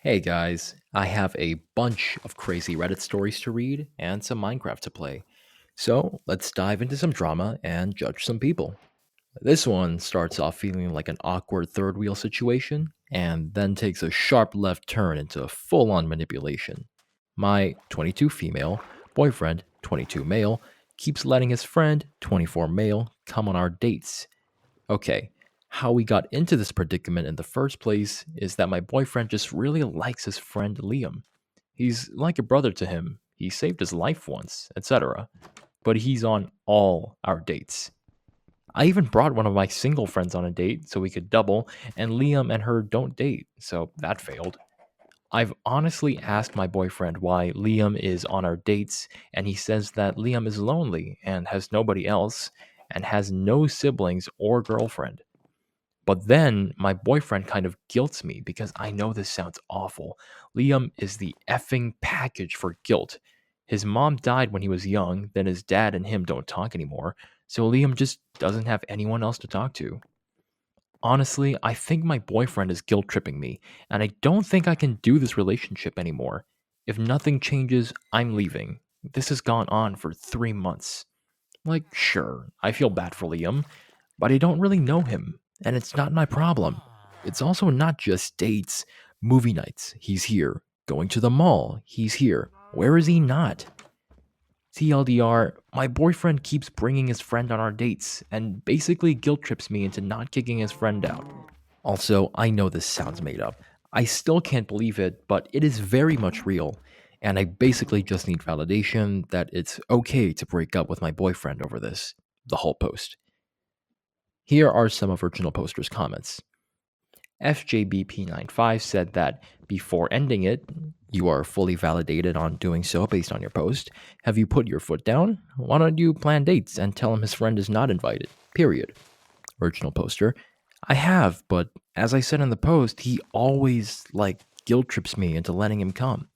Hey guys, I have a bunch of crazy Reddit stories to read and some Minecraft to play. So let's dive into some drama and judge some people. This one starts off feeling like an awkward third wheel situation and then takes a sharp left turn into full on manipulation. My 22 female boyfriend, 22 male, keeps letting his friend, 24 male, come on our dates. Okay, how we got into this predicament in the first place is that my boyfriend just really likes his friend Liam. He's like a brother to him. He saved his life once, etc. But he's on all our dates. I even brought one of my single friends on a date so we could double, and Liam and her don't date, so that failed. I've honestly asked my boyfriend why Liam is on our dates, and he says that Liam is lonely and has nobody else, and has no siblings or girlfriend. But then my boyfriend kind of guilts me because I know this sounds awful. Liam is the effing package for guilt. His mom died when he was young, then his dad and him don't talk anymore, so Liam just doesn't have anyone else to talk to. Honestly, I think my boyfriend is guilt tripping me, and I don't think I can do this relationship anymore. If nothing changes, I'm leaving. This has gone on for 3 months. Like, sure, I feel bad for Liam, but I don't really know him, and it's not my problem. It's also not just dates, movie nights, he's here. Going to the mall, he's here. Where is he not? TLDR, my boyfriend keeps bringing his friend on our dates and basically guilt trips me into not kicking his friend out. Also, I know this sounds made up. I still can't believe it, but it is very much real. And I basically just need validation that it's okay to break up with my boyfriend over this. The whole post. Here are some of Original Poster's comments. FJBP95 said that before ending it, you are fully validated on doing so based on your post. Have you put your foot down? Why don't you plan dates and tell him his friend is not invited? Period. Original Poster. I have, but as I said in the post, he always guilt trips me into letting him come.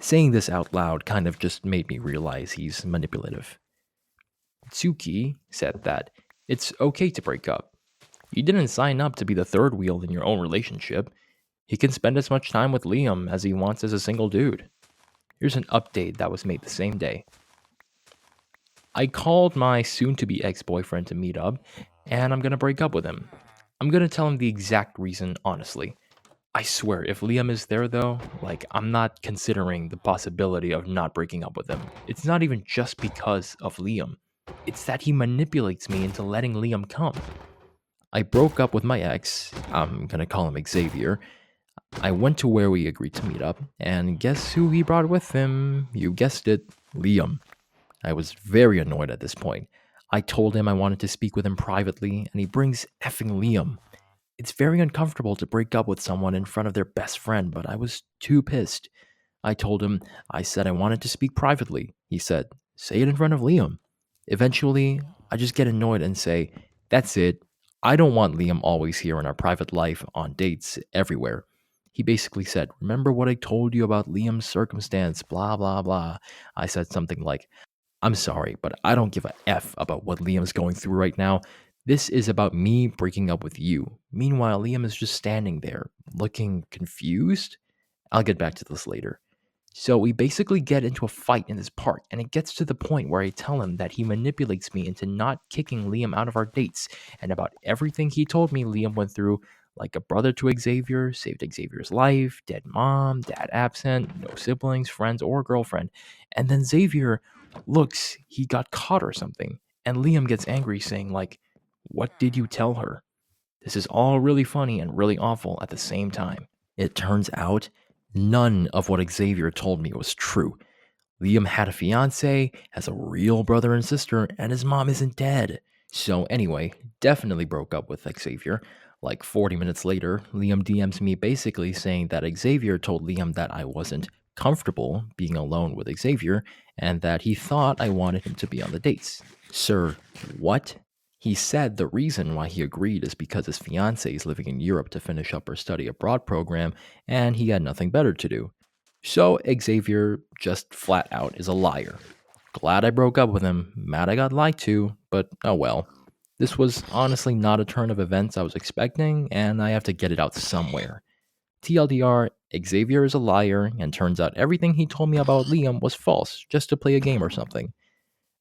Saying this out loud kind of just made me realize he's manipulative. Tsuki said that it's okay to break up. You didn't sign up to be the third wheel in your own relationship. He can spend as much time with Liam as he wants as a single dude. Here's an update that was made the same day. I called my soon to be ex boyfriend to meet up, and I'm gonna break up with him. I'm gonna tell him the exact reason, honestly. I swear, if Liam is there though, I'm not considering the possibility of not breaking up with him. It's not even just because of Liam, it's that he manipulates me into letting Liam come. I broke up with my ex, I'm gonna call him Xavier. I went to where we agreed to meet up, and guess who he brought with him? You guessed it, Liam. I was very annoyed at this point. I told him I wanted to speak with him privately, and he brings effing Liam. It's very uncomfortable to break up with someone in front of their best friend, but I was too pissed. I told him I said I wanted to speak privately. He said, say it in front of Liam. Eventually, I just get annoyed and say, that's it. I don't want Liam always here in our private life, on dates, everywhere. He basically said, remember what I told you about Liam's circumstance, blah, blah, blah. I said something like, I'm sorry, but I don't give a F about what Liam's going through right now. This is about me breaking up with you. Meanwhile, Liam is just standing there, looking confused. I'll get back to this later. So we basically get into a fight in this park, and it gets to the point where I tell him that he manipulates me into not kicking Liam out of our dates, and about everything he told me Liam went through, like a brother to Xavier, saved Xavier's life, dead mom, dad absent, no siblings, friends, or girlfriend. And then Xavier looks, he got caught or something, and Liam gets angry, saying, what did you tell her? This is all really funny and really awful at the same time. It turns out none of what Xavier told me was true. Liam had a fiance, has a real brother and sister, and his mom isn't dead. So, anyway, definitely broke up with Xavier. Like 40 minutes later, Liam DMs me basically saying that Xavier told Liam that I wasn't comfortable being alone with Xavier and that he thought I wanted him to be on the dates. Sir, what? He said the reason why he agreed is because his fiancée is living in Europe to finish up her study abroad program and he had nothing better to do. So Xavier just flat out is a liar. Glad I broke up with him, mad I got lied to, but oh well. This was honestly not a turn of events I was expecting, and I have to get it out somewhere. TLDR, Xavier is a liar, and turns out everything he told me about Liam was false, just to play a game or something.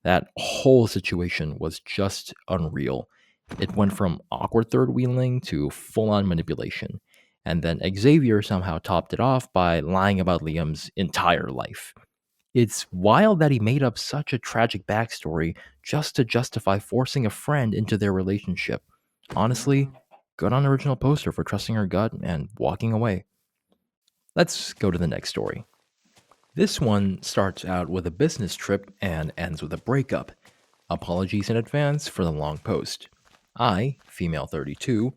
That whole situation was just unreal. It went from awkward third wheeling to full on manipulation. And then Xavier somehow topped it off by lying about Liam's entire life. It's wild that he made up such a tragic backstory just to justify forcing a friend into their relationship. Honestly, good on original poster for trusting her gut and walking away. Let's go to the next story. This one starts out with a business trip and ends with a breakup. Apologies in advance for the long post. I, female 32,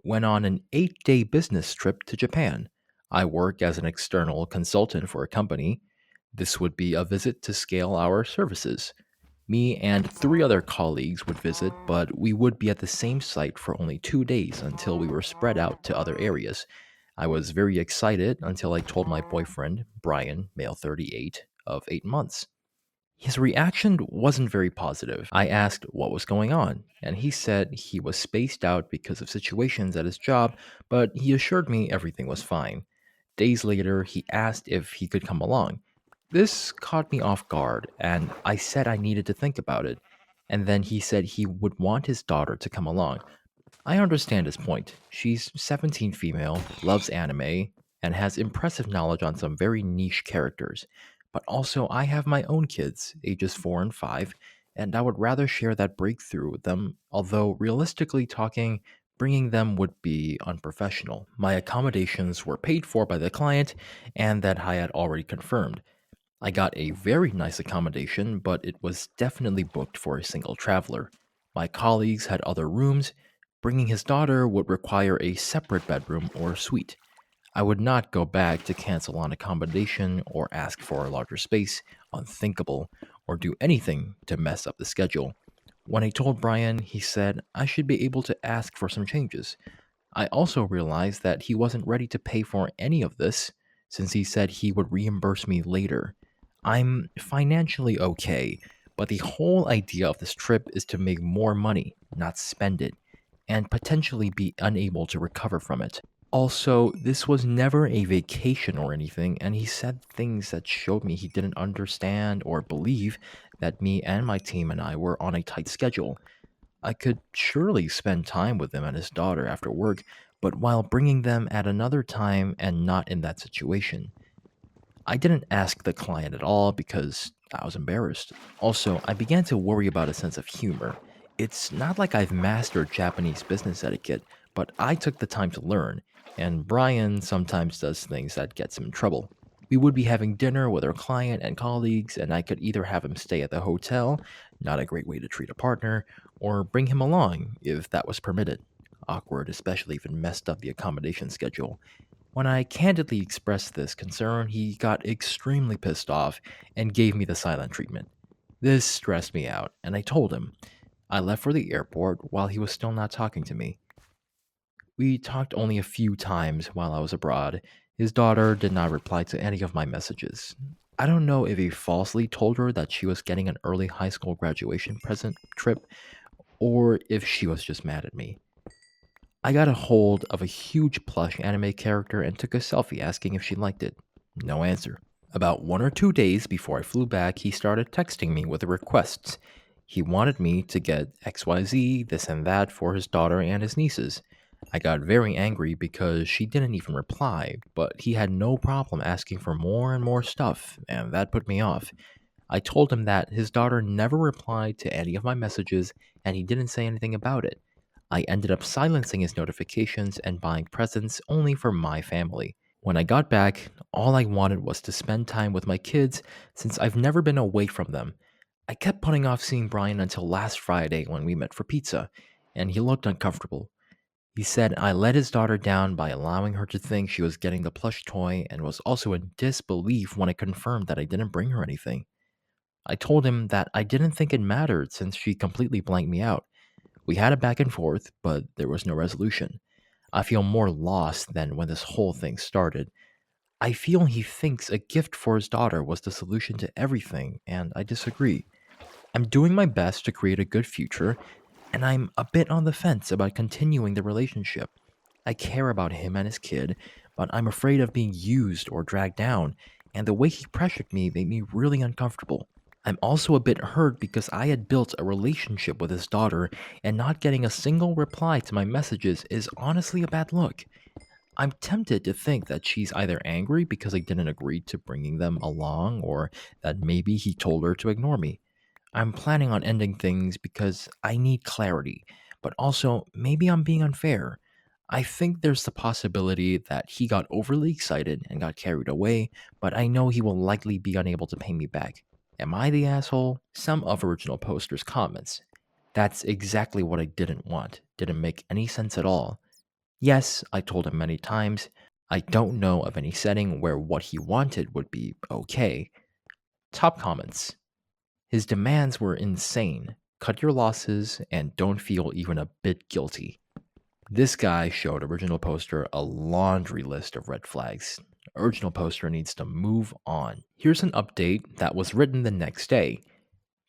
went on an 8-day business trip to Japan. I work as an external consultant for a company. This would be a visit to scale our services. Me and 3 other colleagues would visit, but we would be at the same site for only 2 days until we were spread out to other areas. I was very excited until I told my boyfriend, Brian, male 38, of 8 months. His reaction wasn't very positive. I asked what was going on, and he said he was spaced out because of situations at his job, but he assured me everything was fine. Days later, he asked if he could come along. This caught me off guard, and I said I needed to think about it. And then he said he would want his daughter to come along. I understand his point. She's 17 female, loves anime, and has impressive knowledge on some very niche characters. But also, I have my own kids, ages 4 and 5, and I would rather share that breakthrough with them, although realistically talking, bringing them would be unprofessional. My accommodations were paid for by the client, and that I had already confirmed. I got a very nice accommodation, but it was definitely booked for a single traveler. My colleagues had other rooms. Bringing his daughter would require a separate bedroom or suite. I would not go back to cancel on accommodation or ask for a larger space, unthinkable, or do anything to mess up the schedule. When I told Brian, he said I should be able to ask for some changes. I also realized that he wasn't ready to pay for any of this, since he said he would reimburse me later. I'm financially okay, but the whole idea of this trip is to make more money, not spend it, and potentially be unable to recover from it. Also, this was never a vacation or anything, and he said things that showed me he didn't understand or believe that me and my team and I were on a tight schedule. I could surely spend time with him and his daughter after work, but while bringing them at another time and not in that situation. I didn't ask the client at all because I was embarrassed. Also, I began to worry about a sense of humor. It's not like I've mastered Japanese business etiquette, but I took the time to learn, and Brian sometimes does things that gets him in trouble. We would be having dinner with our client and colleagues, and I could either have him stay at the hotel, not a great way to treat a partner, or bring him along if that was permitted. Awkward, especially if it messed up the accommodation schedule. When I candidly expressed this concern, he got extremely pissed off and gave me the silent treatment. This stressed me out, and I told him. I left for the airport while he was still not talking to me. We talked only a few times while I was abroad. His daughter did not reply to any of my messages. I don't know if he falsely told her that she was getting an early high school graduation present trip or if she was just mad at me. I got a hold of a huge plush anime character and took a selfie asking if she liked it. No answer. About 1 or 2 days before I flew back, he started texting me with requests. He wanted me to get XYZ, this and that for his daughter and his nieces. I got very angry because she didn't even reply, but he had no problem asking for more and more stuff, and that put me off. I told him that his daughter never replied to any of my messages and he didn't say anything about it. I ended up silencing his notifications and buying presents only for my family. When I got back, all I wanted was to spend time with my kids since I've never been away from them. I kept putting off seeing Brian until last Friday when we met for pizza, and he looked uncomfortable. He said I let his daughter down by allowing her to think she was getting the plush toy and was also in disbelief when I confirmed that I didn't bring her anything. I told him that I didn't think it mattered since she completely blanked me out. We had a back and forth, but there was no resolution. I feel more lost than when this whole thing started. I feel he thinks a gift for his daughter was the solution to everything, and I disagree. I'm doing my best to create a good future, and I'm a bit on the fence about continuing the relationship. I care about him and his kid, but I'm afraid of being used or dragged down, and the way he pressured me made me really uncomfortable. I'm also a bit hurt because I had built a relationship with his daughter, and not getting a single reply to my messages is honestly a bad look. I'm tempted to think that she's either angry because I didn't agree to bringing them along, or that maybe he told her to ignore me. I'm planning on ending things because I need clarity, but also maybe I'm being unfair. I think there's the possibility that he got overly excited and got carried away, but I know he will likely be unable to pay me back. Am I the asshole? Some of Original Poster's comments. That's exactly what I didn't want. Didn't make any sense at all. Yes, I told him many times. I don't know of any setting where what he wanted would be okay. Top comments. His demands were insane. Cut your losses and don't feel even a bit guilty. This guy showed Original Poster a laundry list of red flags. Original Poster needs to move on. Here's an update that was written the next day.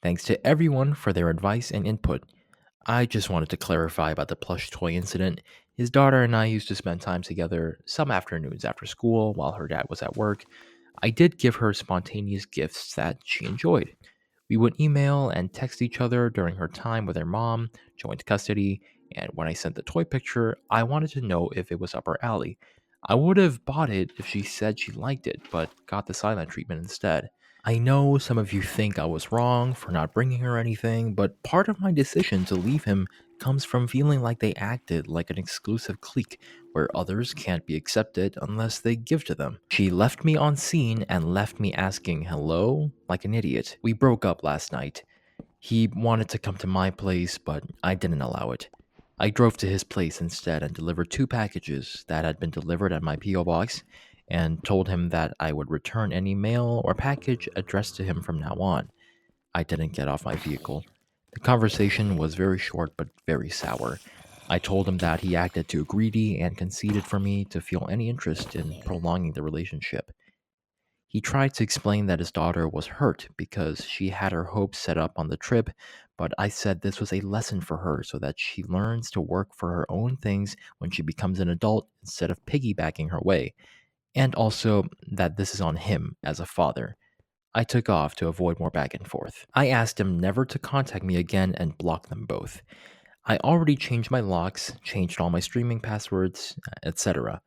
Thanks to everyone for their advice and input. I just wanted to clarify about the plush toy incident. His daughter and I used to spend time together some afternoons after school while her dad was at work. I did give her spontaneous gifts that she enjoyed. We would email and text each other during her time with her mom, joint custody, and when I sent the toy picture, I wanted to know if it was up her alley. I would have bought it if she said she liked it, but got the silent treatment instead. I know some of you think I was wrong for not bringing her anything, but part of my decision to leave him comes from feeling like they acted like an exclusive clique where others can't be accepted unless they give to them. She left me on scene and left me asking hello like an idiot. We broke up last night. He wanted to come to my place, but I didn't allow it. I drove to his place instead and delivered two packages that had been delivered at my P.O. box, and told him that I would return any mail or package addressed to him from now on. I didn't get off my vehicle. The conversation was very short but very sour. I told him that he acted too greedy and conceited for me to feel any interest in prolonging the relationship. He tried to explain that his daughter was hurt because she had her hopes set up on the trip, but I said this was a lesson for her so that she learns to work for her own things when she becomes an adult instead of piggybacking her way, and also that this is on him as a father. I took off to avoid more back and forth. I asked him never to contact me again and block them both. I already changed my locks, changed all my streaming passwords, etc.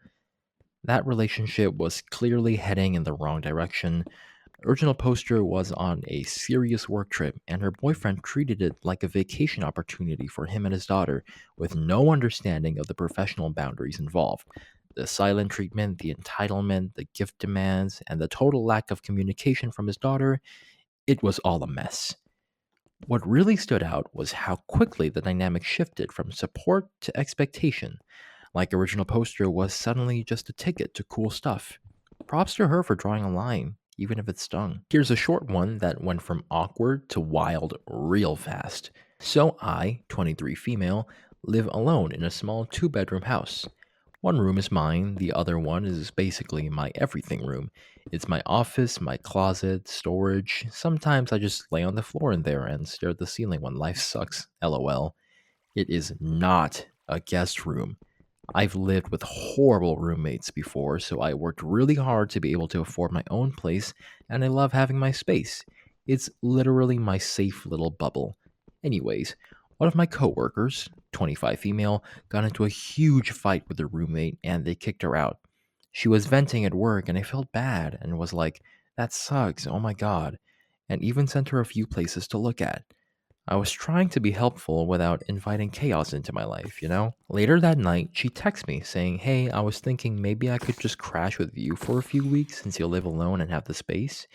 That relationship was clearly heading in the wrong direction. Original Poster was on a serious work trip, and her boyfriend treated it like a vacation opportunity for him and his daughter, with no understanding of the professional boundaries involved. The silent treatment, the entitlement, the gift demands, and the total lack of communication from his daughter, it was all a mess. What really stood out was how quickly the dynamic shifted from support to expectation. Like Original Poster was suddenly just a ticket to cool stuff. Props to her for drawing a line, even if it stung. Here's a short one that went from awkward to wild real fast. So I, 23 female, live alone in a small two-bedroom house. One room is mine, the other one is basically my everything room. It's my office, my closet, storage. Sometimes I just lay on the floor in there and stare at the ceiling when life sucks. LOL. It is not a guest room. I've lived with horrible roommates before, so I worked really hard to be able to afford my own place, and I love having my space. It's literally my safe little bubble. Anyways, one of my coworkers, 25 female, got into a huge fight with her roommate and they kicked her out. She was venting at work and I felt bad and was like, that sucks, oh my god, and even sent her a few places to look at. I was trying to be helpful without inviting chaos into my life, you know? Later that night, she texted me saying, hey, I was thinking maybe I could just crash with you for a few weeks since you'll live alone and have the space.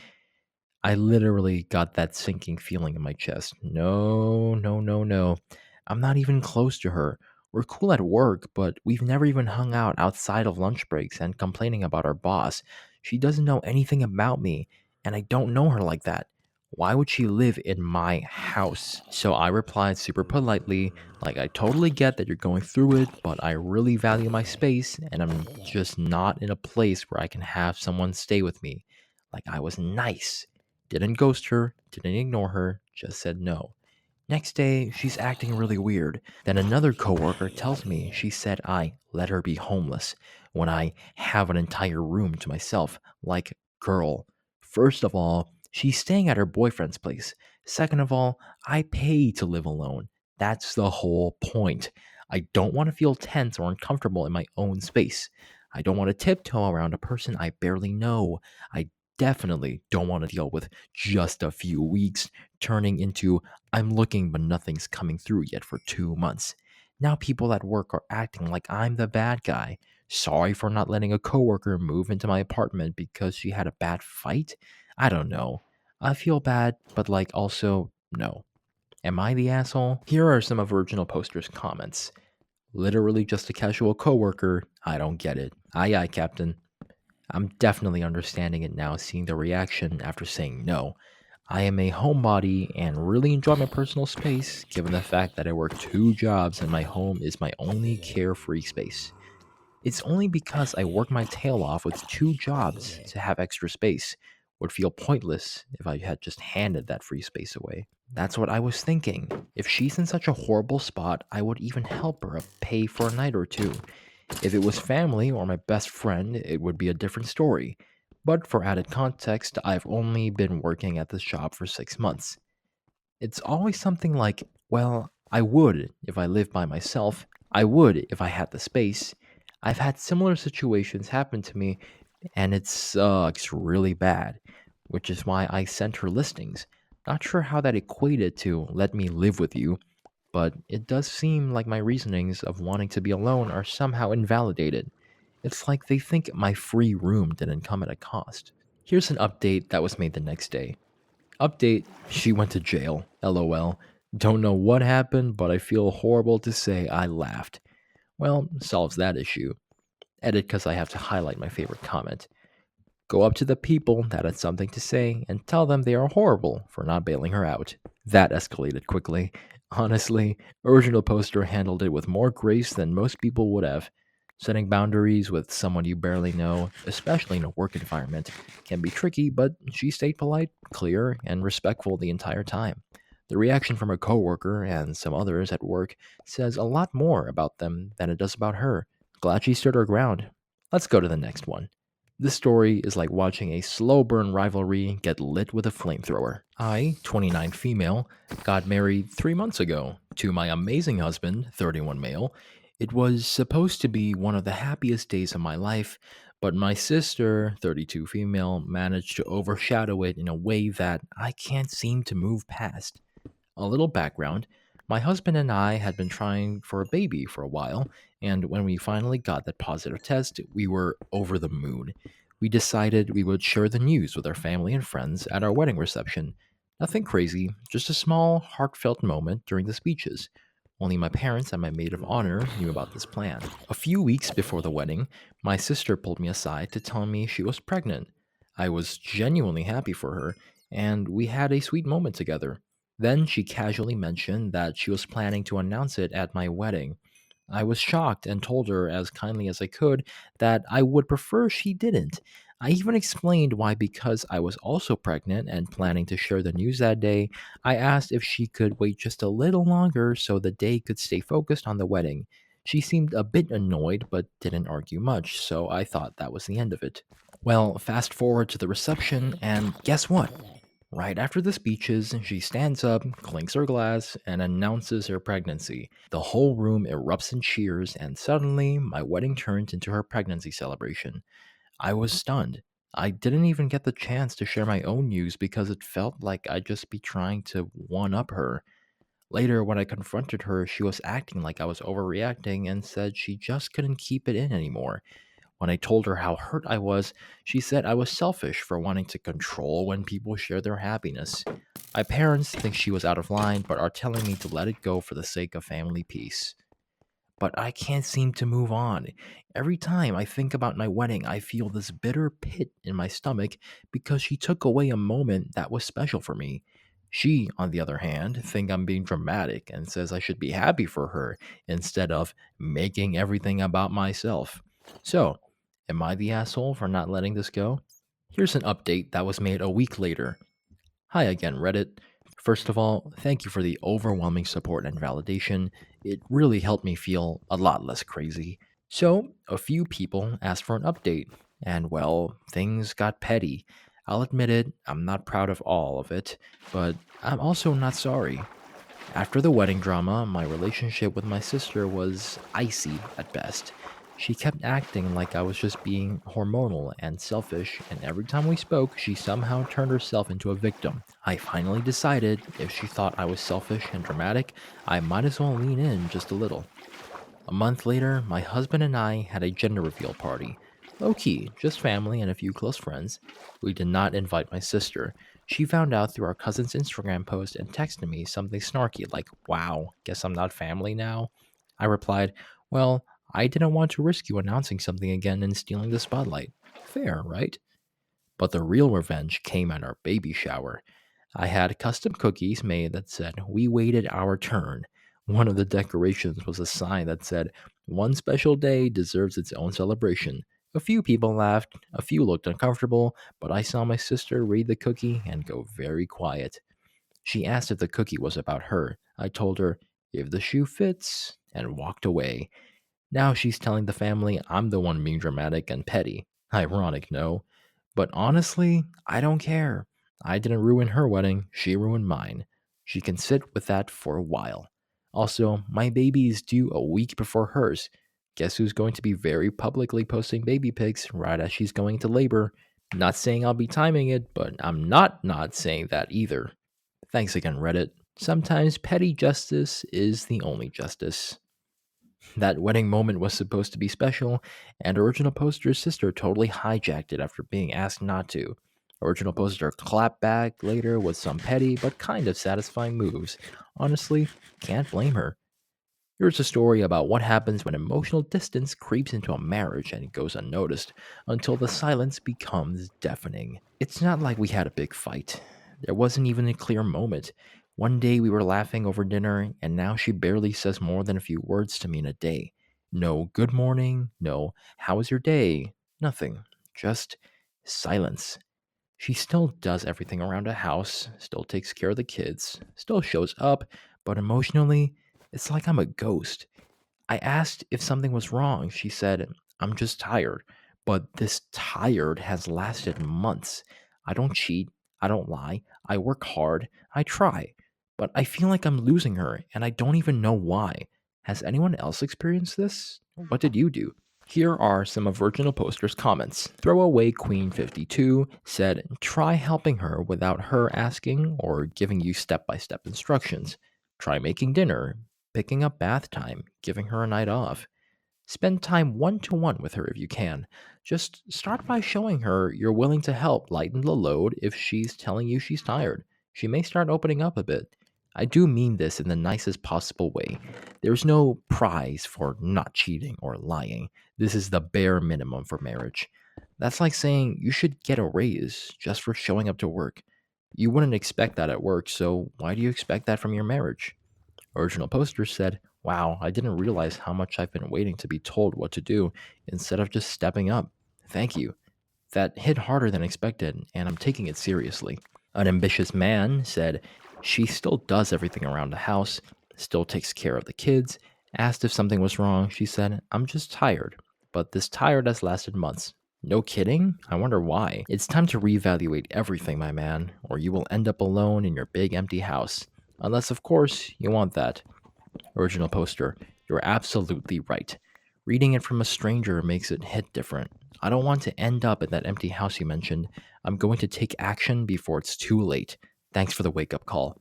I literally got that sinking feeling in my chest. No, no, no, no. I'm not even close to her. We're cool at work, but we've never even hung out outside of lunch breaks and complaining about our boss. She doesn't know anything about me, and I don't know her like that. Why would she live in my house? So I replied super politely, like, I totally get that you're going through it, but I really value my space, and I'm just not in a place where I can have someone stay with me. Like, I was nice. Didn't ghost her, didn't ignore her, just said no. Next day, she's acting really weird. Then another coworker tells me she said I let her be homeless when I have an entire room to myself. Like, girl, first of all, she's staying at her boyfriend's place. Second of all, I pay to live alone. That's the whole point. I don't want to feel tense or uncomfortable in my own space. I don't want to tiptoe around a person I barely know. I definitely don't want to deal with just a few weeks turning into I'm looking, but nothing's coming through yet for 2 months. Now people at work are acting like I'm the bad guy. Sorry for not letting a coworker move into my apartment because she had a bad fight? I don't know. I feel bad, but like also, no. Am I the asshole? Here are some of Original Poster's comments. Literally just a casual coworker. I don't get it. Aye, aye, Captain. I'm definitely understanding it now, seeing the reaction after saying no. I am a homebody and really enjoy my personal space, given the fact that I work 2 jobs and my home is my only carefree space. It's only because I work my tail off with 2 jobs to have extra space. Would feel pointless if I had just handed that free space away. That's what I was thinking. If she's in such a horrible spot, I would even help her pay for a night or two. If it was family or my best friend, it would be a different story. But for added context, I've only been working at this job for 6 months. It's always something like, well, I would if I lived by myself. I would if I had the space. I've had similar situations happen to me, and it sucks really bad, which is why I sent her listings. Not sure how that equated to let me live with you, but it does seem like my reasonings of wanting to be alone are somehow invalidated. It's like they think my free room didn't come at a cost. Here's an update that was made the next day. Update, she went to jail. LOL. Don't know what happened, but I feel horrible to say I laughed. Well, solves that issue. Edit because I have to highlight my favorite comment. Go up to the people that had something to say and tell them they are horrible for not bailing her out. That escalated quickly. Honestly, Original Poster handled it with more grace than most people would have. Setting boundaries with someone you barely know, especially in a work environment, can be tricky, but she stayed polite, clear, and respectful the entire time. The reaction from her coworker and some others at work says a lot more about them than it does about her. Glad she stood her ground. Let's go to the next one. This story is like watching a slow burn rivalry get lit with a flamethrower. I, 29 female, got married 3 months ago to my amazing husband, 31 male. It was supposed to be one of the happiest days of my life, but my sister, 32 female, managed to overshadow it in a way that I can't seem to move past. A little background: my husband and I had been trying for a baby for a while, and when we finally got that positive test, we were over the moon. We decided we would share the news with our family and friends at our wedding reception. Nothing crazy, just a small, heartfelt moment during the speeches. Only my parents and my maid of honor knew about this plan. A few weeks before the wedding, my sister pulled me aside to tell me she was pregnant. I was genuinely happy for her, and we had a sweet moment together. Then she casually mentioned that she was planning to announce it at my wedding. I was shocked and told her as kindly as I could that I would prefer she didn't. I even explained why, because I was also pregnant and planning to share the news that day. I asked if she could wait just a little longer so the day could stay focused on the wedding. She seemed a bit annoyed but didn't argue much, so I thought that was the end of it. Well, fast forward to the reception, and guess what? Right after the speeches, she stands up, clinks her glass, and announces her pregnancy. The whole room erupts in cheers, and suddenly, my wedding turns into her pregnancy celebration. I was stunned. I didn't even get the chance to share my own news because it felt like I'd just be trying to one up her. Later, when I confronted her, she was acting like I was overreacting and said she just couldn't keep it in anymore. When I told her how hurt I was, she said I was selfish for wanting to control when people share their happiness. My parents think she was out of line but are telling me to let it go for the sake of family peace. But I can't seem to move on. Every time I think about my wedding, I feel this bitter pit in my stomach because she took away a moment that was special for me. She, on the other hand, think I'm being dramatic and says I should be happy for her instead of making everything about myself. So, am I the asshole for not letting this go? Here's an update that was made a week later. Hi again, Reddit. First of all, thank you for the overwhelming support and validation. It really helped me feel a lot less crazy. So, a few people asked for an update, and well, things got petty. I'll admit it, I'm not proud of all of it, but I'm also not sorry. After the wedding drama, my relationship with my sister was icy at best. She kept acting like I was just being hormonal and selfish, and every time we spoke, she somehow turned herself into a victim. I finally decided if she thought I was selfish and dramatic, I might as well lean in just a little. A month later, my husband and I had a gender reveal party. Low key, just family and a few close friends. We did not invite my sister. She found out through our cousin's Instagram post and texted me something snarky like, "Wow, guess I'm not family now." I replied, "Well, I didn't want to risk you announcing something again and stealing the spotlight." Fair, right? But the real revenge came at our baby shower. I had custom cookies made that said, "We waited our turn." One of the decorations was a sign that said, "One special day deserves its own celebration." A few people laughed, a few looked uncomfortable, but I saw my sister read the cookie and go very quiet. She asked if the cookie was about her. I told her, "If the shoe fits," and walked away. Now she's telling the family I'm the one being dramatic and petty. Ironic, no? But honestly, I don't care. I didn't ruin her wedding, she ruined mine. She can sit with that for a while. Also, my baby is due a week before hers. Guess who's going to be very publicly posting baby pics right as she's going to labor? Not saying I'll be timing it, but I'm not saying that either. Thanks again, Reddit. Sometimes petty justice is the only justice. That wedding moment was supposed to be special, and original poster's sister totally hijacked it after being asked not to. Original poster clapped back later with some petty but kind of satisfying moves. Honestly, can't blame her. Here's a story about what happens when emotional distance creeps into a marriage and it goes unnoticed until the silence becomes deafening. It's not like we had a big fight. There wasn't even a clear moment. One day we were laughing over dinner, and now she barely says more than a few words to me in a day. No good morning, no how was your day, nothing. Just silence. She still does everything around the house, still takes care of the kids, still shows up, but emotionally, it's like I'm a ghost. I asked if something was wrong. She said, "I'm just tired." But this tired has lasted months. I don't cheat. I don't lie. I work hard. I try. But I feel like I'm losing her, and I don't even know why. Has anyone else experienced this? What did you do? Here are some of Virginal Poster's comments. Throwaway Queen 52 said, "Try helping her without her asking or giving you step by step instructions. Try making dinner, picking up bath time, giving her a night off. Spend time one to one with her if you can. Just start by showing her you're willing to help lighten the load if she's telling you she's tired. She may start opening up a bit. I do mean this in the nicest possible way. There's no prize for not cheating or lying. This is the bare minimum for marriage. That's like saying you should get a raise just for showing up to work. You wouldn't expect that at work, so why do you expect that from your marriage?" Original poster said, "Wow, I didn't realize how much I've been waiting to be told what to do instead of just stepping up. Thank you. That hit harder than expected, and I'm taking it seriously." An ambitious man said, "She still does everything around the house, still takes care of the kids." Asked if something was wrong, she said, "I'm just tired. But this tired has lasted months." No kidding? I wonder why. It's time to reevaluate everything, my man, or you will end up alone in your big empty house. Unless, of course, you want that. Original poster, you're absolutely right. Reading it from a stranger makes it hit different. I don't want to end up in that empty house you mentioned. I'm going to take action before it's too late. Thanks for the wake up call.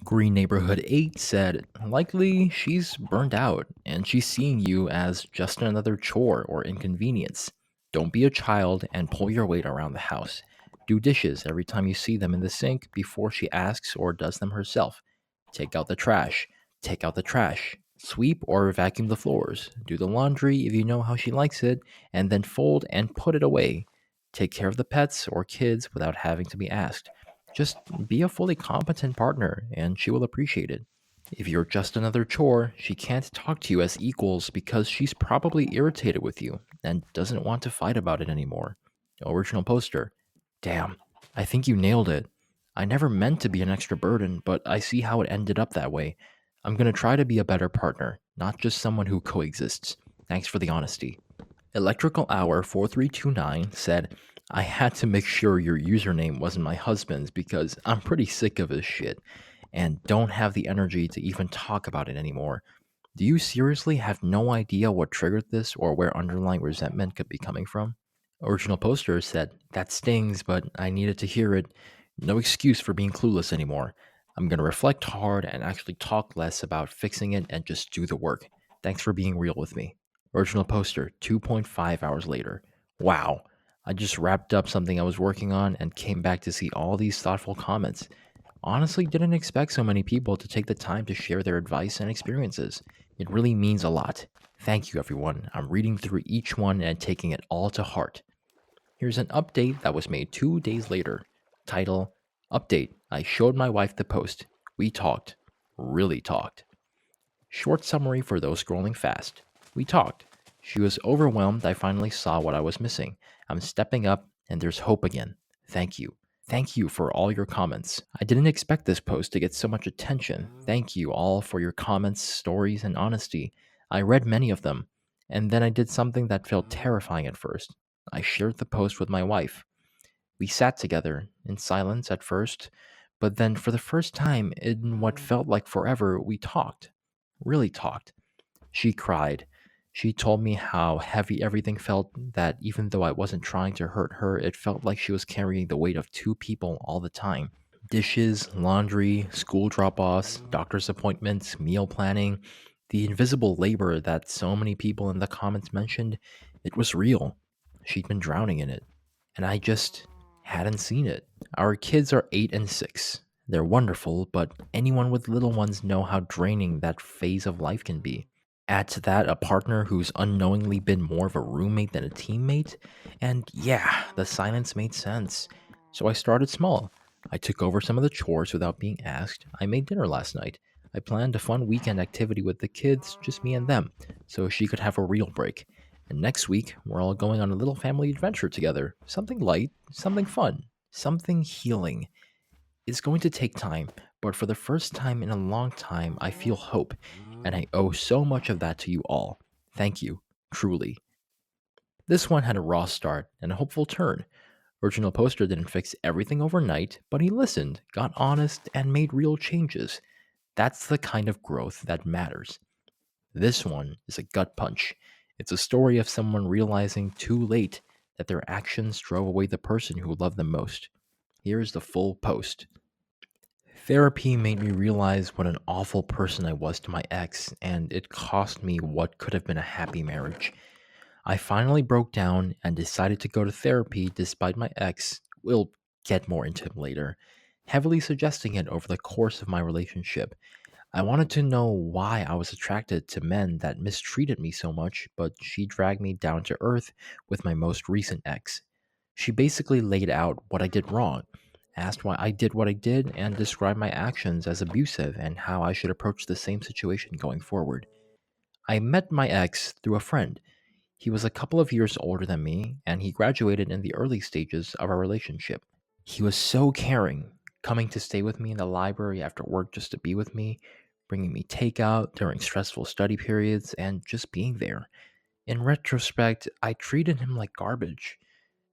Green Neighborhood 8 said, "Likely she's burned out and she's seeing you as just another chore or inconvenience. Don't be a child and pull your weight around the house. Do dishes every time you see them in the sink before she asks or does them herself. Take out the trash. Take out the trash. Sweep or vacuum the floors. Do the laundry if you know how she likes it, and then fold and put it away. Take care of the pets or kids without having to be asked. Just be a fully competent partner, and she will appreciate it. If you're just another chore, she can't talk to you as equals because she's probably irritated with you and doesn't want to fight about it anymore." Original poster. Damn, I think you nailed it. I never meant to be an extra burden, but I see how it ended up that way. I'm gonna try to be a better partner, not just someone who coexists. Thanks for the honesty. Electrical Hour 4329 said, I had to make sure your username wasn't my husband's because I'm pretty sick of his shit and don't have the energy to even talk about it anymore. Do you seriously have no idea what triggered this or where underlying resentment could be coming from? Original poster said, that stings, but I needed to hear it. No excuse for being clueless anymore. I'm going to reflect hard and actually talk less about fixing it and just do the work. Thanks for being real with me. Original poster 2.5 hours later. Wow. I just wrapped up something I was working on and came back to see all these thoughtful comments. Honestly, didn't expect so many people to take the time to share their advice and experiences. It really means a lot. Thank you, everyone. I'm reading through each one and taking it all to heart. Here's an update that was made 2 days later. Title: Update. I showed my wife the post. We talked. Really talked. Short summary for those scrolling fast. We talked. She was overwhelmed. I finally saw what I was missing. I'm stepping up, and there's hope again. Thank you. Thank you for all your comments. I didn't expect this post to get so much attention. Thank you all for your comments, stories, and honesty. I read many of them, and then I did something that felt terrifying at first. I shared the post with my wife. We sat together in silence at first, but then for the first time in what felt like forever, we talked. Really talked. She cried. She told me how heavy everything felt, that even though I wasn't trying to hurt her, it felt like she was carrying the weight of two people all the time. Dishes, laundry, school drop offs, doctor's appointments, meal planning, the invisible labor that so many people in the comments mentioned, it was real. She'd been drowning in it. And I just hadn't seen it. Our kids are 8 and 6. They're wonderful, but anyone with little ones know how draining that phase of life can be. Add to that a partner who's unknowingly been more of a roommate than a teammate, and yeah, the silence made sense. So I started small. I took over some of the chores without being asked. I made dinner last night. I planned a fun weekend activity with the kids, just me and them, so she could have a real break. And next week, we're all going on a little family adventure together. Something light, something fun, something healing. It's going to take time, but for the first time in a long time, I feel hope, and I owe so much of that to you all. Thank you, truly. This one had a raw start and a hopeful turn. Original poster didn't fix everything overnight, but he listened, got honest, and made real changes. That's the kind of growth that matters. This one is a gut punch. It's a story of someone realizing too late that their actions drove away the person who loved them most. Here's the full post. Therapy made me realize what an awful person I was to my ex, and it cost me what could have been a happy marriage. I finally broke down and decided to go to therapy despite my ex, we'll get more into him later, heavily suggesting it over the course of my relationship. I wanted to know why I was attracted to men that mistreated me so much, but she dragged me down to earth with my most recent ex. She basically laid out what I did wrong, asked why I did what I did, and described my actions as abusive and how I should approach the same situation going forward. I met my ex through a friend. He was a couple of years older than me, and he graduated in the early stages of our relationship. He was so caring, coming to stay with me in the library after work just to be with me, bringing me takeout during stressful study periods, and just being there. In retrospect, I treated him like garbage.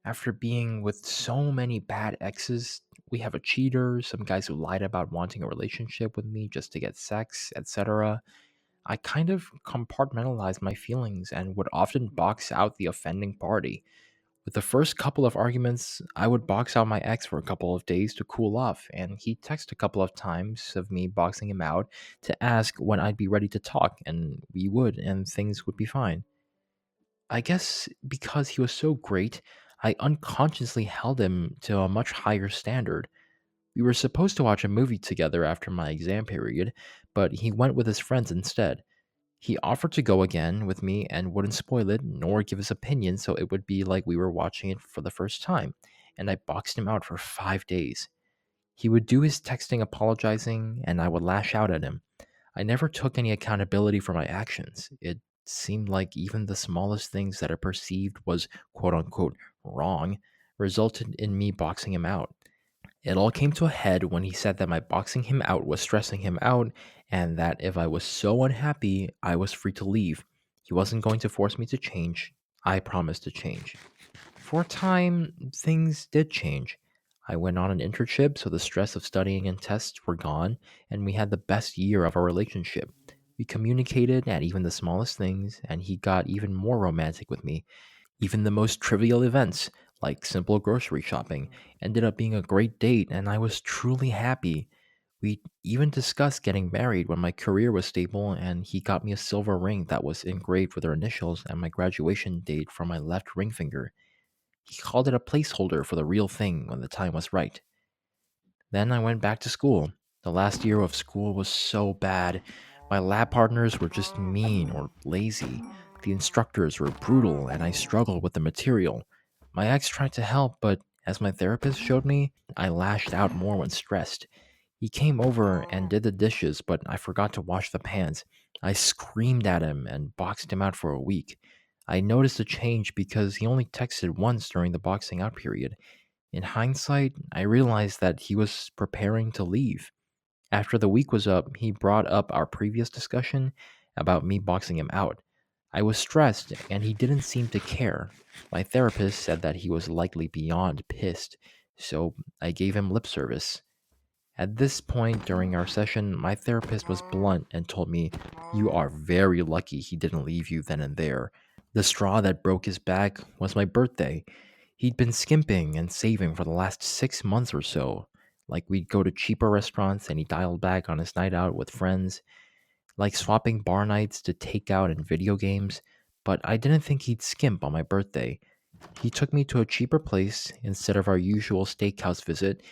After being with so many bad exes, we have a cheater, some guys who lied about wanting a relationship with me just to get sex, etc. I kind of compartmentalized my feelings and would often box out the offending party. With the first couple of arguments, I would box out my ex for a couple of days to cool off, and he'd text a couple of times of me boxing him out to ask when I'd be ready to talk, and we would, and things would be fine. I guess because he was so great, I unconsciously held him to a much higher standard. We were supposed to watch a movie together after my exam period, but he went with his friends instead. He offered to go again with me and wouldn't spoil it nor give his opinion, so it would be like we were watching it for the first time, and I boxed him out for 5 days. He would do his texting apologizing, and I would lash out at him. I never took any accountability for my actions. It seemed like even the smallest things that I perceived was quote unquote wrong resulted in me boxing him out. It all came to a head when he said that my boxing him out was stressing him out, and that if I was so unhappy, I was free to leave. He wasn't going to force me to change. I promised to change. For a time, things did change. I went on an internship, so the stress of studying and tests were gone, and we had the best year of our relationship. We communicated at even the smallest things, and he got even more romantic with me. Even the most trivial events, like simple grocery shopping, ended up being a great date, and I was truly happy. We even discussed getting married when my career was stable, and he got me a silver ring that was engraved with our initials and my graduation date from my left ring finger. He called it a placeholder for the real thing when the time was right. Then I went back to school. The last year of school was so bad. My lab partners were just mean or lazy. The instructors were brutal, and I struggled with the material. My ex tried to help, but as my therapist showed me, I lashed out more when stressed. He came over and did the dishes, but I forgot to wash the pans. I screamed at him and boxed him out for a week. I noticed a change because he only texted once during the boxing out period. In hindsight, I realized that he was preparing to leave. After the week was up, he brought up our previous discussion about me boxing him out. I was stressed, and he didn't seem to care. My therapist said that he was likely beyond pissed, so I gave him lip service. At this point during our session, my therapist was blunt and told me, "You are very lucky he didn't leave you then and there. The straw that broke his back was my birthday. He'd been skimping and saving for the last 6 months or so. Like we'd go to cheaper restaurants and he dialed back on his night out with friends, like swapping bar nights to takeout and video games. But I didn't think he'd skimp on my birthday. He took me to a cheaper place instead of our usual steakhouse visit,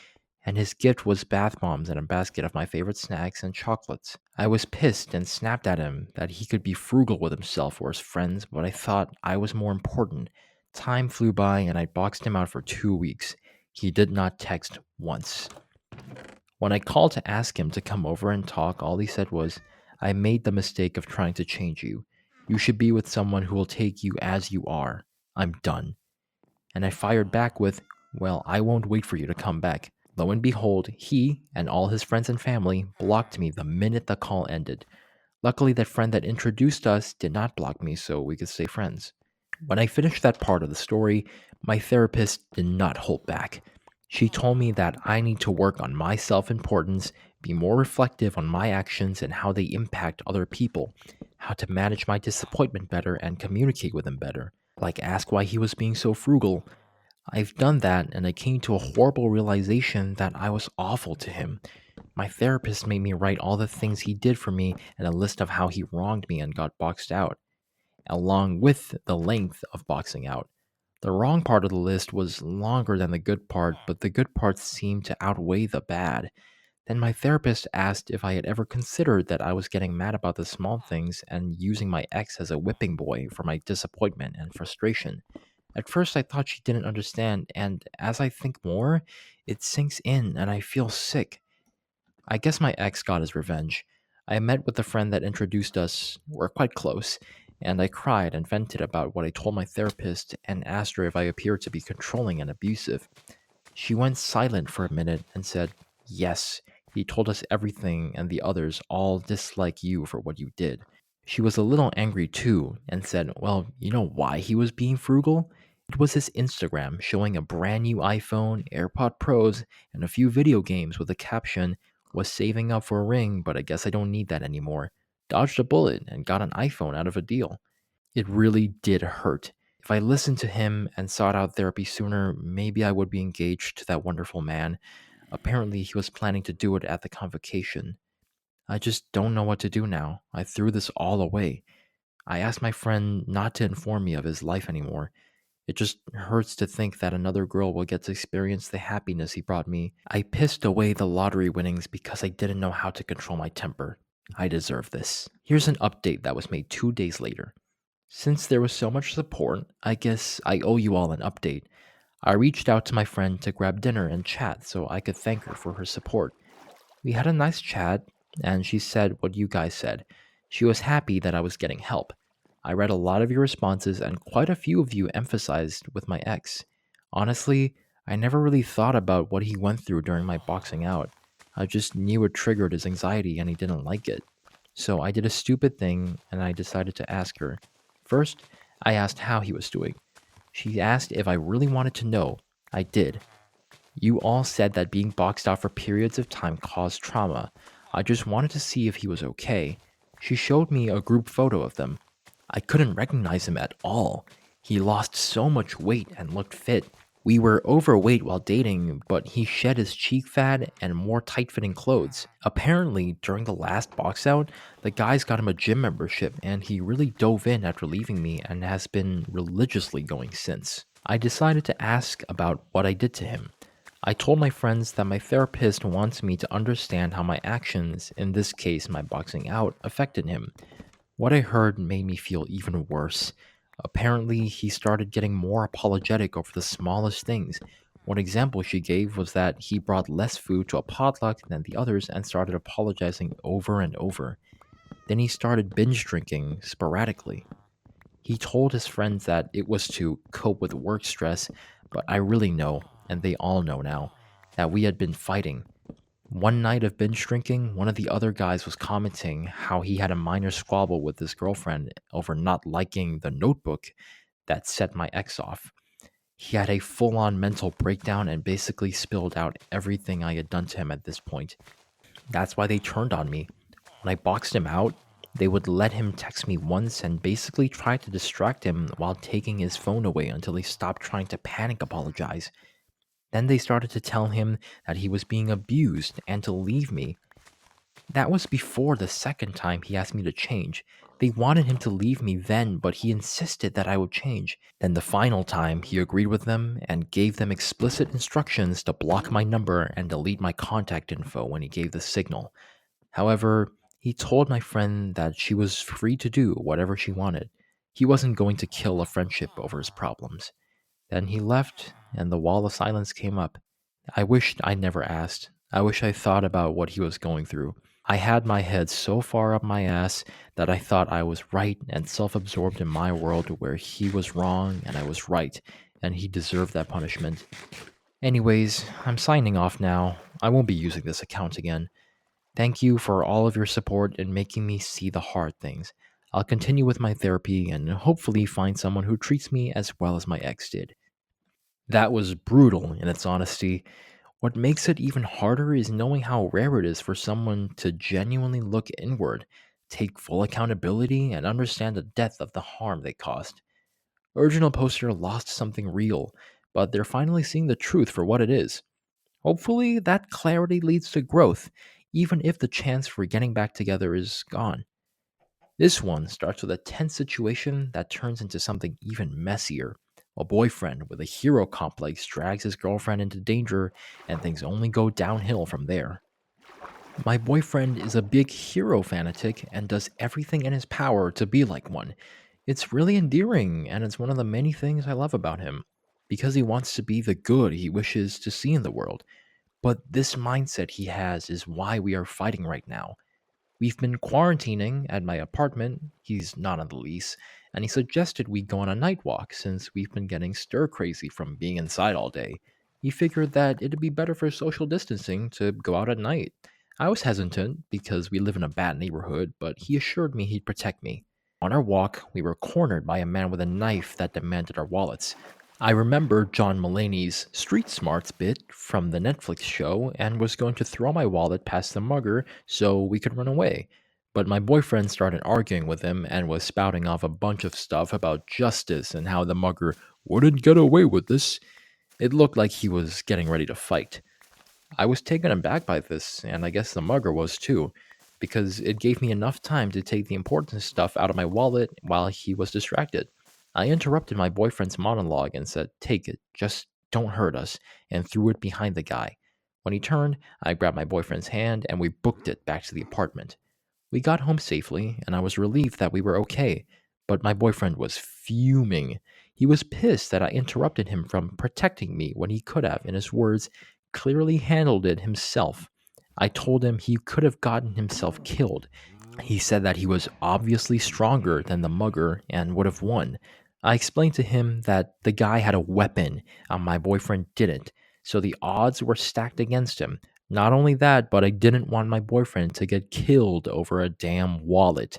and his gift was bath bombs and a basket of my favorite snacks and chocolates. I was pissed and snapped at him that he could be frugal with himself or his friends, but I thought I was more important. Time flew by and I boxed him out for 2 weeks. He did not text once. When I called to ask him to come over and talk, all he said was, "I made the mistake of trying to change you. You should be with someone who will take you as you are. I'm done." And I fired back with, "Well, I won't wait for you to come back." Lo and behold, he and all his friends and family blocked me the minute the call ended. Luckily, that friend that introduced us did not block me, so we could stay friends. When I finished that part of the story, my therapist did not hold back. She told me that I need to work on my self importance, be more reflective on my actions and how they impact other people, how to manage my disappointment better and communicate with him better, like ask why he was being so frugal. I've done that, and I came to a horrible realization that I was awful to him. My therapist made me write all the things he did for me and a list of how he wronged me and got boxed out, along with the length of boxing out. The wrong part of the list was longer than the good part, but the good parts seemed to outweigh the bad. Then my therapist asked if I had ever considered that I was getting mad about the small things and using my ex as a whipping boy for my disappointment and frustration. At first, I thought she didn't understand, and as I think more, it sinks in and I feel sick. I guess my ex got his revenge. I met with the friend that introduced us, we're quite close, and I cried and vented about what I told my therapist and asked her if I appeared to be controlling and abusive. She went silent for a minute and said, "Yes, he told us everything, and the others all dislike you for what you did." She was a little angry too and said, "Well, you know why he was being frugal? It was his Instagram showing a brand new iPhone, AirPod Pros, and a few video games with the caption, 'Was saving up for a ring, but I guess I don't need that anymore. Dodged a bullet and got an iPhone out of a deal.'" It really did hurt. If I listened to him and sought out therapy sooner, maybe I would be engaged to that wonderful man. Apparently, he was planning to do it at the convocation. I just don't know what to do now. I threw this all away. I asked my friend not to inform me of his life anymore. It just hurts to think that another girl will get to experience the happiness he brought me. I pissed away the lottery winnings because I didn't know how to control my temper. I deserve this. Here's an update that was made 2 days later. Since there was so much support, I guess I owe you all an update. I reached out to my friend to grab dinner and chat so I could thank her for her support. We had a nice chat, and she said what you guys said. She was happy that I was getting help. I read a lot of your responses, and quite a few of you emphasized with my ex. Honestly, I never really thought about what he went through during my boxing out. I just knew it triggered his anxiety and he didn't like it. So I did a stupid thing and I decided to ask her. First, I asked how he was doing. She asked if I really wanted to know. I did. You all said that being boxed out for periods of time caused trauma. I just wanted to see if he was okay. She showed me a group photo of them. I couldn't recognize him at all. He lost so much weight and looked fit. We were overweight while dating, but he shed his cheek fat and more tight fitting clothes. Apparently, during the last box out, the guys got him a gym membership and he really dove in after leaving me and has been religiously going since. I decided to ask about what I did to him. I told my friends that my therapist wants me to understand how my actions, in this case my boxing out, affected him. What I heard made me feel even worse. Apparently, he started getting more apologetic over the smallest things. One example she gave was that he brought less food to a potluck than the others and started apologizing over and over. Then he started binge drinking sporadically. He told his friends that it was to cope with work stress, but I really know, and they all know now, that we had been fighting. One night of binge drinking, one of the other guys was commenting how he had a minor squabble with his girlfriend over not liking the notebook that set my ex off. He had a full on mental breakdown and basically spilled out everything I had done to him at this point. That's why they turned on me. When I boxed him out, they would let him text me once and basically try to distract him while taking his phone away until he stopped trying to panic apologize. Then they started to tell him that he was being abused and to leave me. That was before the second time he asked me to change. They wanted him to leave me then, but he insisted that I would change. Then the final time, he agreed with them and gave them explicit instructions to block my number and delete my contact info when he gave the signal. However, he told my friend that she was free to do whatever she wanted. He wasn't going to kill a friendship over his problems. Then he left, and the wall of silence came up. I wished I never asked. I wish I thought about what he was going through. I had my head so far up my ass that I thought I was right and self absorbed in my world where he was wrong and I was right, and he deserved that punishment. Anyways, I'm signing off now. I won't be using this account again. Thank you for all of your support in making me see the hard things. I'll continue with my therapy and hopefully find someone who treats me as well as my ex did. That was brutal in its honesty. What makes it even harder is knowing how rare it is for someone to genuinely look inward, take full accountability, and understand the depth of the harm they caused. Original Poster lost something real, but they're finally seeing the truth for what it is. Hopefully, that clarity leads to growth, even if the chance for getting back together is gone. This one starts with a tense situation that turns into something even messier. A boyfriend with a hero complex drags his girlfriend into danger, and things only go downhill from there. My boyfriend is a big hero fanatic and does everything in his power to be like one. It's really endearing, and it's one of the many things I love about him. Because he wants to be the good he wishes to see in the world. But this mindset he has is why we are fighting right now. We've been quarantining at my apartment. He's not on the lease, and he suggested we go on a night walk since we've been getting stir crazy from being inside all day. He figured that it'd be better for social distancing to go out at night. I was hesitant because we live in a bad neighborhood, but he assured me he'd protect me. On our walk, we were cornered by a man with a knife that demanded our wallets. I remember John Mulaney's Street Smarts bit from the Netflix show and was going to throw my wallet past the mugger so we could run away. But my boyfriend started arguing with him and was spouting off a bunch of stuff about justice and how the mugger wouldn't get away with this. It looked like he was getting ready to fight. I was taken aback by this, and I guess the mugger was too, because it gave me enough time to take the important stuff out of my wallet while he was distracted. I interrupted my boyfriend's monologue and said, "Take it, just don't hurt us," and threw it behind the guy. When he turned, I grabbed my boyfriend's hand and we booked it back to the apartment. We got home safely, and I was relieved that we were okay, but my boyfriend was fuming. He was pissed that I interrupted him from protecting me when he could have, in his words, clearly handled it himself. I told him he could have gotten himself killed. He said that he was obviously stronger than the mugger and would have won. I explained to him that the guy had a weapon and my boyfriend didn't, so the odds were stacked against him. Not only that, but I didn't want my boyfriend to get killed over a damn wallet.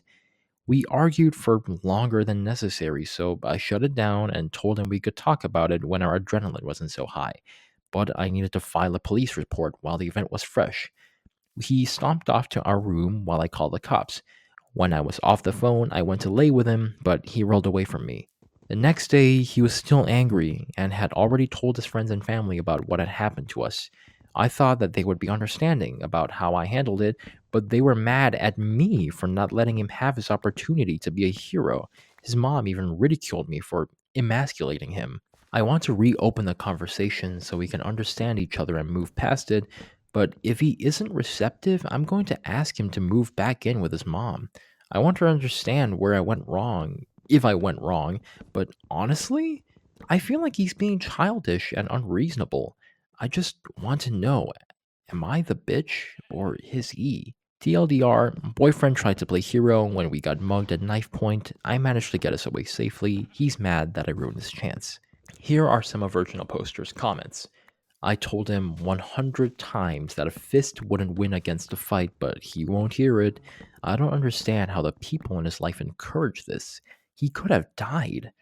We argued for longer than necessary, so I shut it down and told him we could talk about it when our adrenaline wasn't so high. But I needed to file a police report while the event was fresh. He stomped off to our room while I called the cops. When I was off the phone, I went to lay with him, but he rolled away from me. The next day, he was still angry and had already told his friends and family about what had happened to us. I thought that they would be understanding about how I handled it, but they were mad at me for not letting him have his opportunity to be a hero. His mom even ridiculed me for emasculating him. I want to reopen the conversation so we can understand each other and move past it, but if he isn't receptive, I'm going to ask him to move back in with his mom. I want to understand where I went wrong, if I went wrong, but honestly, I feel like he's being childish and unreasonable. I just want to know, am I the bitch or is he? TLDR, boyfriend tried to play hero when we got mugged at knife point. I managed to get us away safely. He's mad that I ruined his chance. Here are some of Original Poster's comments. I told him 100 times that a fist wouldn't win against a fight, but he won't hear it. I don't understand how the people in his life encourage this. He could have died.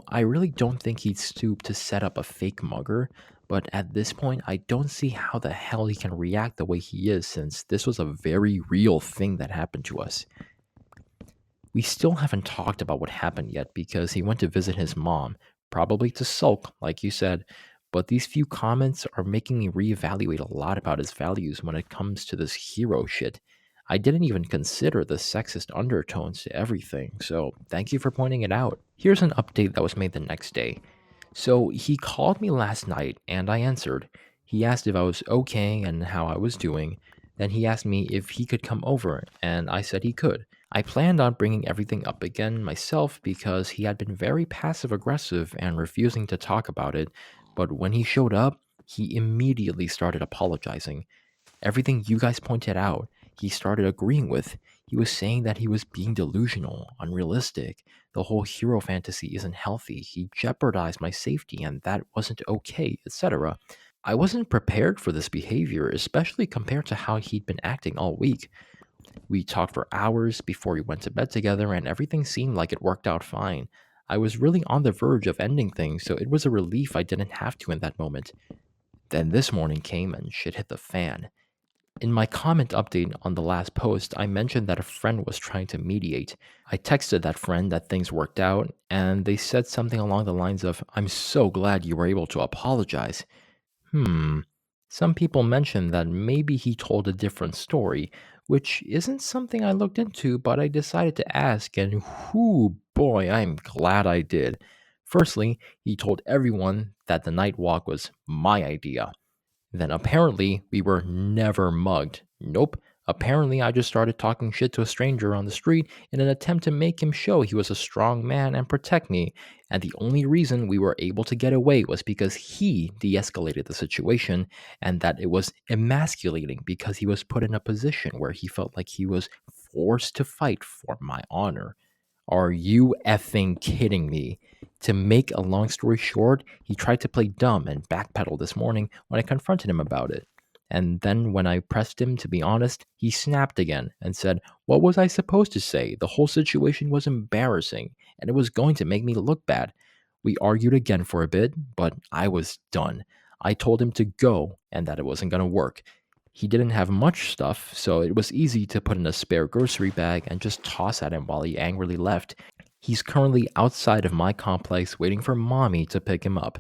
I really don't think he'd stoop to set up a fake mugger, but at this point, I don't see how the hell he can react the way he is since this was a very real thing that happened to us. We still haven't talked about what happened yet because he went to visit his mom, probably to sulk, like you said, but these few comments are making me reevaluate a lot about his values when it comes to this hero shit. I didn't even consider the sexist undertones to everything, so thank you for pointing it out. Here's an update that was made the next day. So he called me last night and I answered. He asked if I was okay and how I was doing. Then he asked me if he could come over, and I said he could. I planned on bringing everything up again myself because he had been very passive aggressive and refusing to talk about it, but when he showed up, he immediately started apologizing. Everything you guys pointed out, he started agreeing with. He was saying that he was being delusional, unrealistic. The whole hero fantasy isn't healthy. He jeopardized my safety and that wasn't okay, etc. I wasn't prepared for this behavior, especially compared to how he'd been acting all week. We talked for hours before we went to bed together, and everything seemed like it worked out fine. I was really on the verge of ending things, so it was a relief I didn't have to in that moment. Then this morning came and shit hit the fan. In my comment update on the last post, I mentioned that a friend was trying to mediate. I texted that friend that things worked out, and they said something along the lines of, "I'm so glad you were able to apologize." Some people mentioned that maybe he told a different story, which isn't something I looked into, but I decided to ask, and whoo boy, I'm glad I did. Firstly, he told everyone that the night walk was my idea. Then apparently we were never mugged. Nope. Apparently I just started talking shit to a stranger on the street in an attempt to make him show he was a strong man and protect me. And the only reason we were able to get away was because he de escalated the situation and that it was emasculating because he was put in a position where he felt like he was forced to fight for my honor. Are you effing kidding me? To make a long story short, he tried to play dumb and backpedal this morning when I confronted him about it. And then when I pressed him to be honest, he snapped again and said, "What was I supposed to say? The whole situation was embarrassing and it was going to make me look bad." We argued again for a bit, but I was done. I told him to go and that it wasn't going to work. He didn't have much stuff, so it was easy to put in a spare grocery bag and just toss at him while he angrily left. He's currently outside of my complex waiting for mommy to pick him up.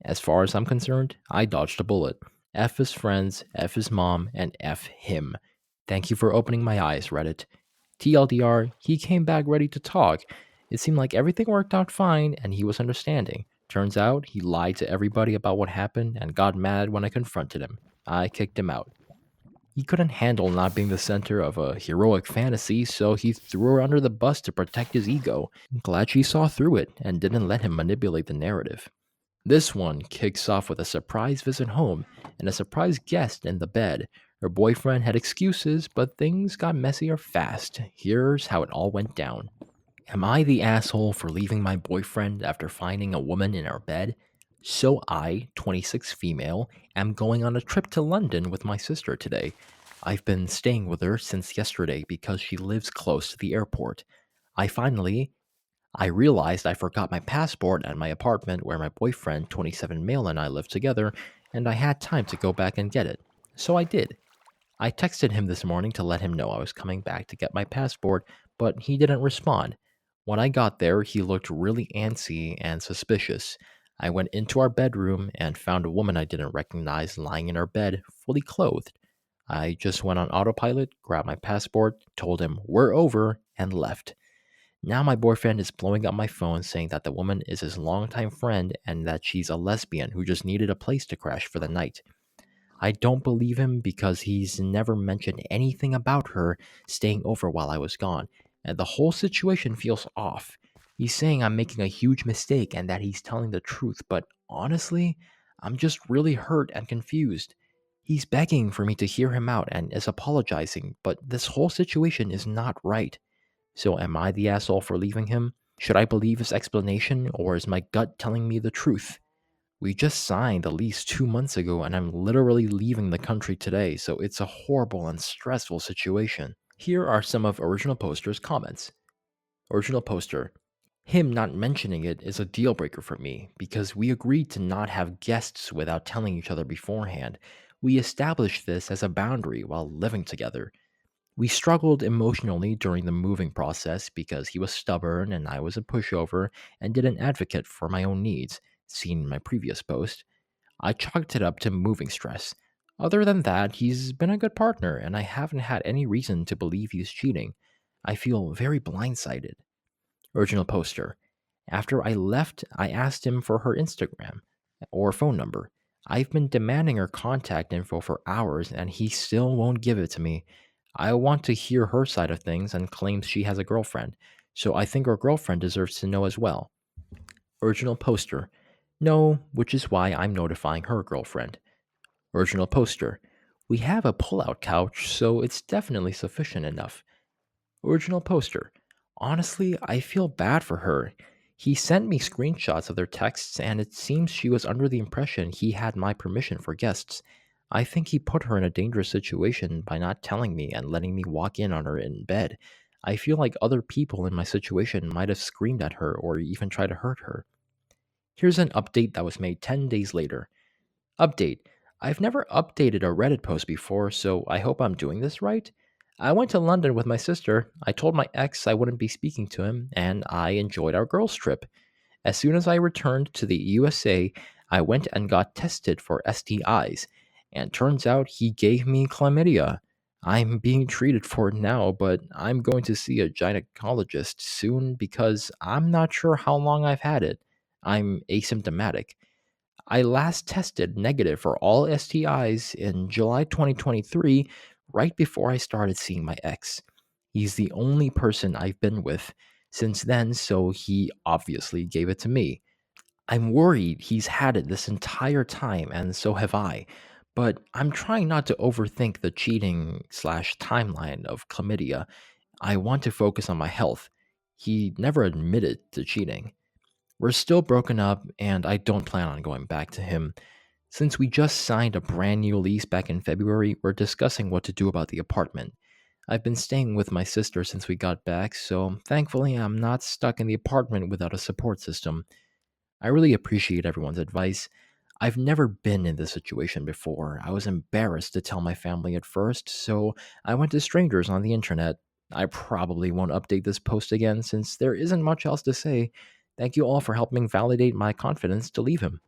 As far as I'm concerned, I dodged a bullet. F his friends, F his mom, and F him. Thank you for opening my eyes, Reddit. TLDR, he came back ready to talk. It seemed like everything worked out fine and he was understanding. Turns out he lied to everybody about what happened and got mad when I confronted him. I kicked him out. He couldn't handle not being the center of a heroic fantasy, so he threw her under the bus to protect his ego. Glad she saw through it and didn't let him manipulate the narrative. This one kicks off with a surprise visit home and a surprise guest in the bed. Her boyfriend had excuses, but things got messier fast. Here's how it all went down. Am I the asshole for leaving my boyfriend after finding a woman in our bed? So I, 26 female, am going on a trip to London with my sister today. I've been staying with her since yesterday because she lives close to the airport. I realized I forgot my passport at my apartment where my boyfriend, 27 male, and I live together, and I had time to go back and get it. So I did. I texted him this morning to let him know I was coming back to get my passport, but he didn't respond. When I got there, he looked really antsy and suspicious. I went into our bedroom and found a woman I didn't recognize lying in her bed, fully clothed. I just went on autopilot, grabbed my passport, told him we're over, and left. Now my boyfriend is blowing up my phone saying that the woman is his longtime friend and that she's a lesbian who just needed a place to crash for the night. I don't believe him because he's never mentioned anything about her staying over while I was gone, and the whole situation feels off. He's saying I'm making a huge mistake and that he's telling the truth, but honestly, I'm just really hurt and confused. He's begging for me to hear him out and is apologizing, but this whole situation is not right. So, am I the asshole for leaving him? Should I believe his explanation, or is my gut telling me the truth? We just signed the lease 2 months ago, and I'm literally leaving the country today, so it's a horrible and stressful situation. Here are some of Original Poster's comments. Original Poster: him not mentioning it is a deal breaker for me because we agreed to not have guests without telling each other beforehand. We established this as a boundary while living together. We struggled emotionally during the moving process because he was stubborn and I was a pushover and didn't advocate for my own needs, seen in my previous post. I chalked it up to moving stress. Other than that, he's been a good partner, and I haven't had any reason to believe he's cheating. I feel very blindsided. Original Poster: after I left, I asked him for her Instagram or phone number. I've been demanding her contact info for hours, and he still won't give it to me. I want to hear her side of things and claims she has a girlfriend, so I think her girlfriend deserves to know as well. Original Poster: no, which is why I'm notifying her girlfriend. Original Poster: we have a pull-out couch, so it's definitely sufficient enough. Original Poster: honestly, I feel bad for her. He sent me screenshots of their texts, and it seems she was under the impression he had my permission for guests. I think he put her in a dangerous situation by not telling me and letting me walk in on her in bed. I feel like other people in my situation might have screamed at her or even tried to hurt her. Here's an update that was made 10 days later. Update: I've never updated a Reddit post before, so I hope I'm doing this right. I went to London with my sister. I told my ex I wouldn't be speaking to him, and I enjoyed our girls' trip. As soon as I returned to the USA, I went and got tested for STIs, and turns out he gave me chlamydia. I'm being treated for it now, but I'm going to see a gynecologist soon because I'm not sure how long I've had it. I'm asymptomatic. I last tested negative for all STIs in July 2023, right before I started seeing my ex. He's the only person I've been with since then, so he obviously gave it to me. I'm worried he's had it this entire time, and so have I. But I'm trying not to overthink the cheating slash timeline of chlamydia. I want to focus on my health. He never admitted to cheating. We're still broken up, and I don't plan on going back to him. Since we just signed a brand new lease back in February, we're discussing what to do about the apartment. I've been staying with my sister since we got back, so thankfully I'm not stuck in the apartment without a support system. I really appreciate everyone's advice. I've never been in this situation before. I was embarrassed to tell my family at first, so I went to strangers on the internet. I probably won't update this post again since there isn't much else to say. Thank you all for helping validate my confidence to leave him.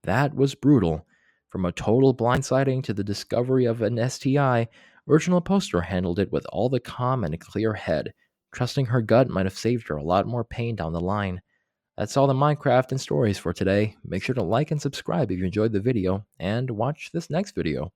That was brutal. From a total blindsiding to the discovery of an STI, Original Poster handled it with all the calm and a clear head. Trusting her gut might have saved her a lot more pain down the line. That's all the Minecraft and stories for today. Make sure to like and subscribe if you enjoyed the video, and watch this next video.